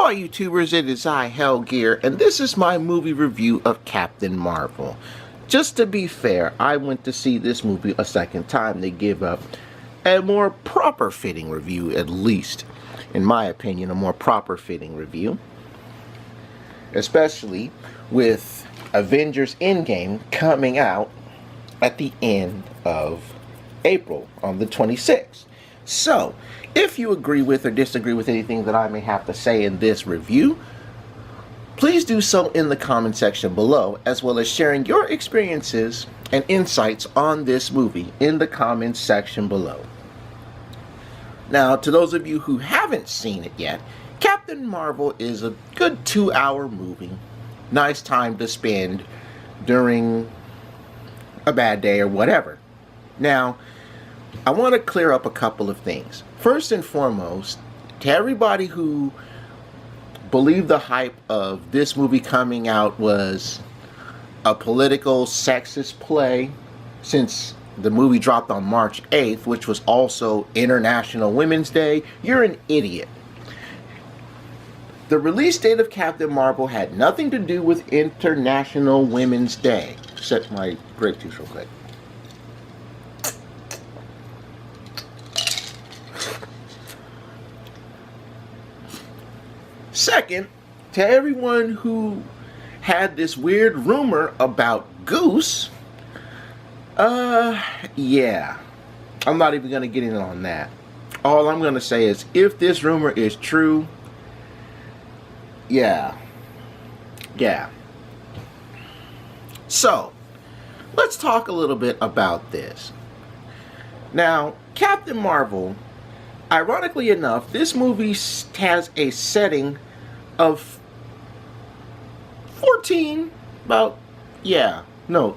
Hello YouTubers, it is I, Hellgear, and this is my movie review of Captain Marvel. Just to be fair, I went to see this movie a second time to give a more proper fitting review, at least. In my opinion, a more proper fitting review. Especially with Avengers Endgame coming out at the end of April, on the 26th. So, if you agree with or disagree with anything that I may have to say in this review, please do so in the comment section below, as well as sharing your experiences and insights on this movie in the comments section below. Now, to those of you who haven't seen it yet, Captain Marvel is a good 2-hour movie. Nice time to spend during a bad day or whatever. Now, I want to clear up a couple of things. First and foremost, to everybody who believed the hype of this movie coming out was a political sexist play, since the movie dropped on March 8th, which was also International Women's Day, you're an idiot. The release date of Captain Marvel had nothing to do with International Women's Day. Set my grape juice real quick. Second, to everyone who had this weird rumor about Goose, yeah, I'm not even going to get in on that. All I'm going to say is, if this rumor is true, yeah. So, let's talk a little bit about this. Now, Captain Marvel, ironically enough, this movie has a setting of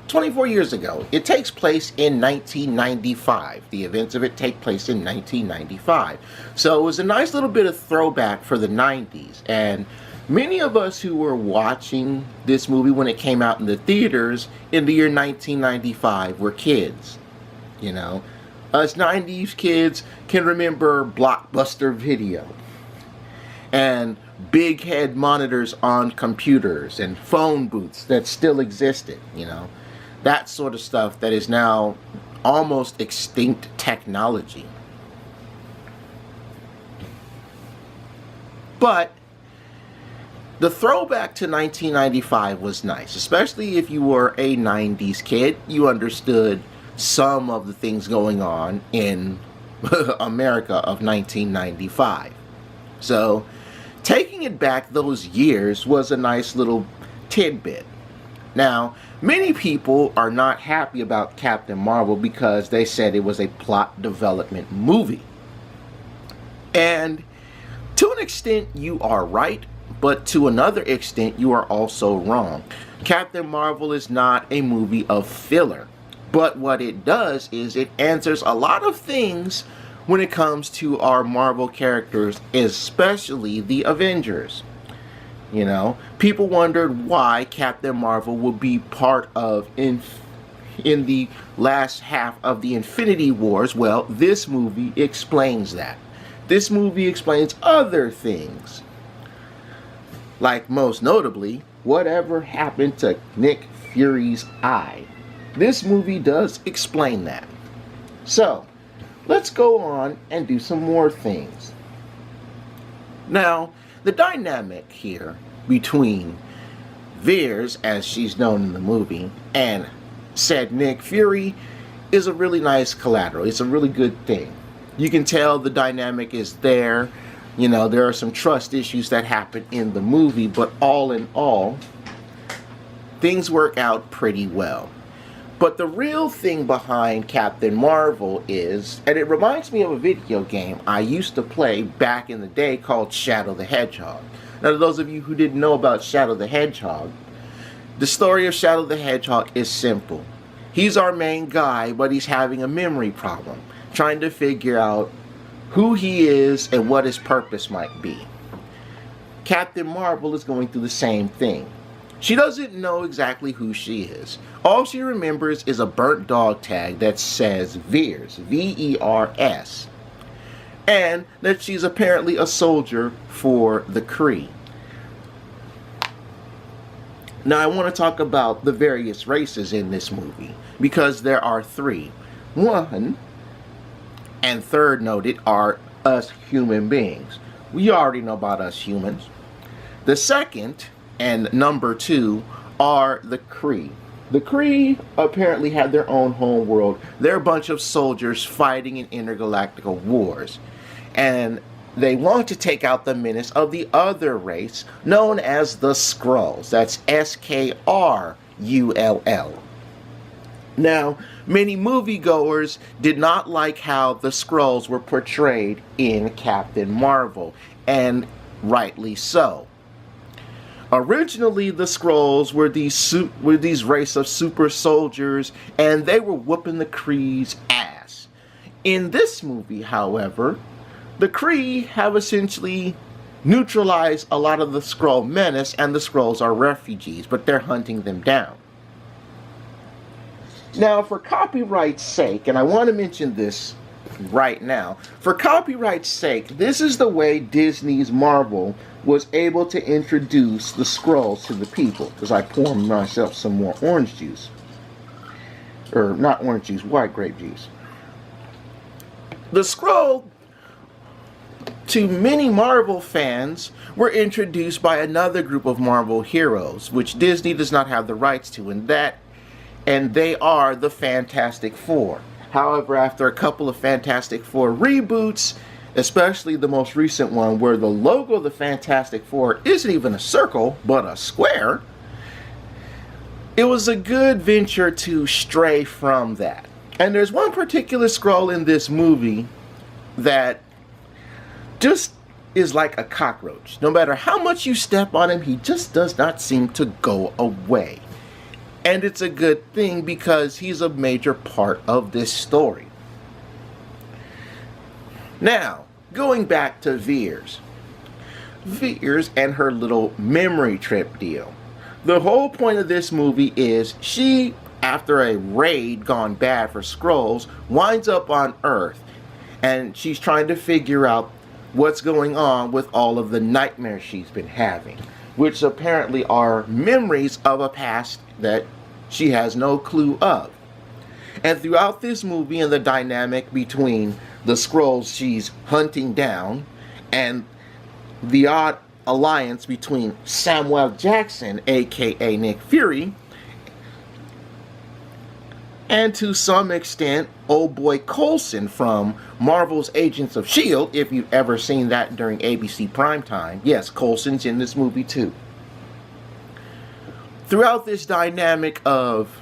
24 years ago. It takes place in 1995. The events of it take place in 1995. So it was a nice little bit of throwback for the 90s. And many of us who were watching this movie when it came out in the theaters in the year 1995 were kids. You know, us 90s kids can remember Blockbuster Video and big head monitors on computers and phone booths that still existed, you know, that sort of stuff that is now almost extinct technology. But the throwback to 1995 was nice, especially if you were a 90s kid. You understood some of the things going on in America of 1995. So, taking it back those years was a nice little tidbit. Now, many people are not happy about Captain Marvel because they said it was a plot development movie. And to an extent, you are right, but to another extent, you are also wrong. Captain Marvel is not a movie of filler. But what it does is it answers a lot of things when it comes to our Marvel characters, especially the Avengers. You know, people wondered why Captain Marvel would be part of in the last half of the Infinity Wars. Well, this movie explains that. This movie explains other things. Like, most notably, whatever happened to Nick Fury's eye. This movie does explain that. So, let's go on and do some more things. Now, the dynamic here between Vers, as she's known in the movie, and said Nick Fury is a really nice collateral. It's a really good thing. You can tell the dynamic is there. You know, there are some trust issues that happen in the movie, but all in all, things work out pretty well. But the real thing behind Captain Marvel is, and it reminds me of a video game I used to play back in the day called Shadow the Hedgehog. Now, to those of you who didn't know about Shadow the Hedgehog, the story of Shadow the Hedgehog is simple. He's our main guy, but he's having a memory problem, trying to figure out who he is and what his purpose might be. Captain Marvel is going through the same thing. She doesn't know exactly who she is. All she remembers is a burnt dog tag that says Vers, V-E-R-S. And that she's apparently a soldier for the Kree. Now, I want to talk about the various races in this movie because there are three. One, and third noted, are us human beings. We already know about us humans. The second and number two are the Kree. The Kree apparently have their own home world. They're a bunch of soldiers fighting in intergalactic wars. And they want to take out the menace of the other race known as the Skrulls. That's Skrull. Now, many moviegoers did not like how the Skrulls were portrayed in Captain Marvel, and rightly so. Originally, the Skrulls were these race of super soldiers, and they were whooping the Kree's ass. In this movie, however, the Kree have essentially neutralized a lot of the Skrull menace, and the Skrulls are refugees, but they're hunting them down. Now, for copyright's sake, and I want to mention this right now, for copyright's sake, this is the way Disney's Marvel was able to introduce the Skrulls to the people. Because I pour myself some more orange juice. Or, not orange juice, white grape juice. The Skrull, to many Marvel fans, were introduced by another group of Marvel heroes, which Disney does not have the rights to, and they are the Fantastic Four. However, after a couple of Fantastic Four reboots, especially the most recent one where the logo of the Fantastic Four isn't even a circle, but a square, it was a good venture to stray from that. And there's one particular Skrull in this movie that just is like a cockroach. No matter how much you step on him, he just does not seem to go away. And it's a good thing because he's a major part of this story. Now, going back to Veers. Veers and her little memory trip deal. The whole point of this movie is she, after a raid gone bad for Skrulls, winds up on Earth. And she's trying to figure out what's going on with all of the nightmares she's been having, which apparently are memories of a past that she has no clue of. And throughout this movie and the dynamic between the Skrulls she's hunting down and the odd alliance between Samuel Jackson, aka Nick Fury, and to some extent old boy Coulson from Marvel's Agents of S.H.I.E.L.D., if you've ever seen that during ABC primetime. Yes, Coulson's in this movie too. Throughout this dynamic of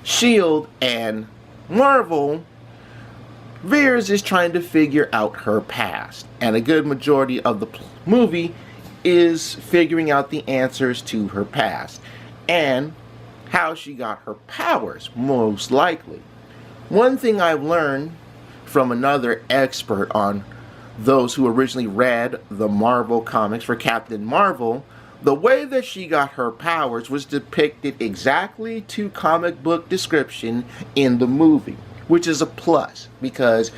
S.H.I.E.L.D. and Marvel, Veers is trying to figure out her past, and a good majority of the movie is figuring out the answers to her past and how she got her powers, most likely. One thing I've learned from another expert on those who originally read the Marvel comics for Captain Marvel, the way that she got her powers was depicted exactly to comic book description in the movie, which is a plus because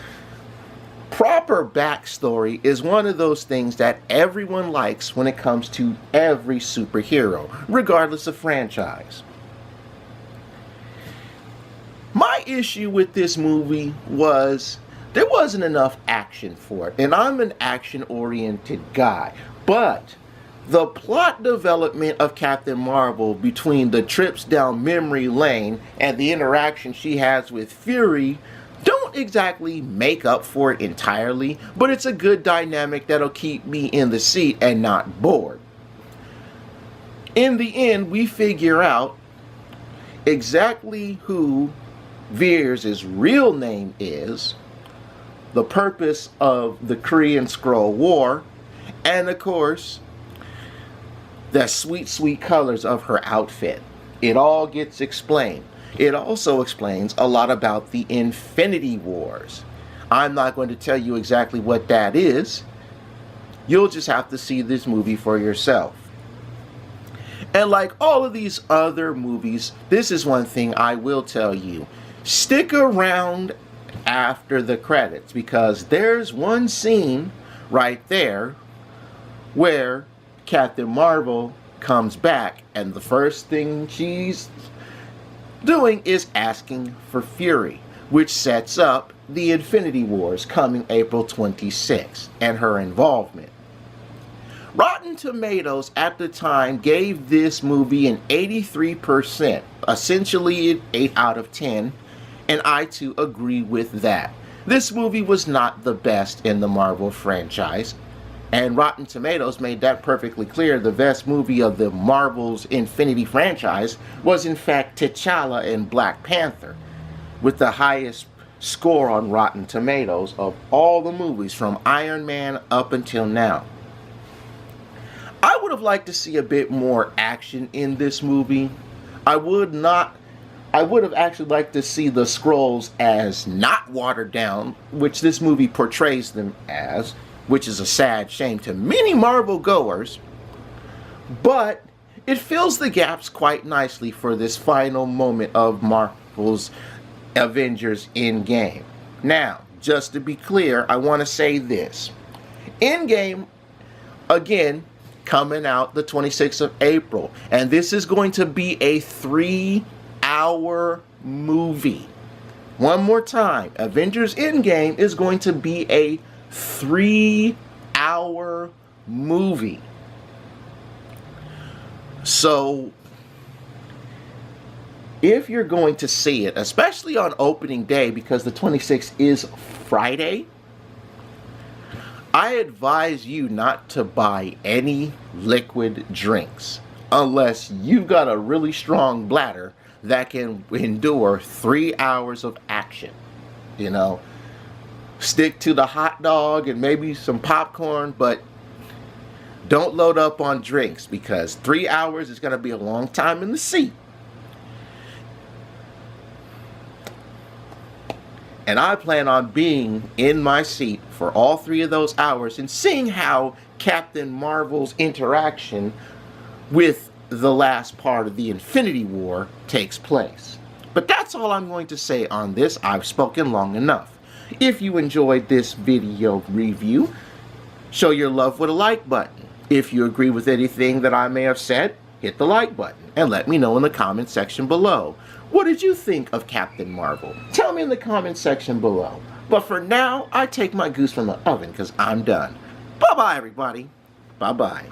proper backstory is one of those things that everyone likes when it comes to every superhero, regardless of franchise. My issue with this movie was there wasn't enough action for it, and I'm an action-oriented guy, but the plot development of Captain Marvel between the trips down memory lane and the interaction she has with Fury don't exactly make up for it entirely, but it's a good dynamic that'll keep me in the seat and not bored. In the end, we figure out exactly who Veers' real name is, the purpose of the Kree and Skrull War, and of course, the sweet, sweet colors of her outfit. It all gets explained. It also explains a lot about the Infinity Wars. I'm not going to tell you exactly what that is. You'll just have to see this movie for yourself. And like all of these other movies, this is one thing I will tell you. Stick around after the credits because there's one scene right there where Captain Marvel comes back, and the first thing she's doing is asking for Fury, which sets up the Infinity Wars coming April 26th and her involvement. Rotten Tomatoes at the time gave this movie an 83%, essentially an 8 out of 10, and I too agree with that. This movie was not the best in the Marvel franchise, and Rotten Tomatoes made that perfectly clear. The best movie of the Marvel's Infinity franchise was in fact T'Challa and Black Panther, with the highest score on Rotten Tomatoes of all the movies from Iron Man up until now. I would have liked to see a bit more action in this movie. I would have actually liked to see the Skrulls as not watered down, which this movie portrays them as, which is a sad shame to many Marvel goers. But it fills the gaps quite nicely for this final moment of Marvel's Avengers Endgame. Now, just to be clear, I want to say this. Endgame, again, coming out the 26th of April. And this is going to be a 3-hour movie. One more time, Avengers Endgame is going to be a 3-hour movie. So, if you're going to see it, especially on opening day, because the 26th is Friday, I advise you not to buy any liquid drinks unless you've got a really strong bladder that can endure 3 hours of action. You know, stick to the hot dog and maybe some popcorn, but don't load up on drinks because 3 hours is going to be a long time in the seat. And I plan on being in my seat for all 3 of those hours and seeing how Captain Marvel's interaction with the last part of the Infinity War takes place. But that's all I'm going to say on this. I've spoken long enough. If you enjoyed this video review, show your love with a like button. If you agree with anything that I may have said, hit the like button and let me know in the comment section below. What did you think of Captain Marvel? Tell me in the comment section below. But for now, I take my goose from the oven because I'm done. Bye-bye, everybody. Bye-bye.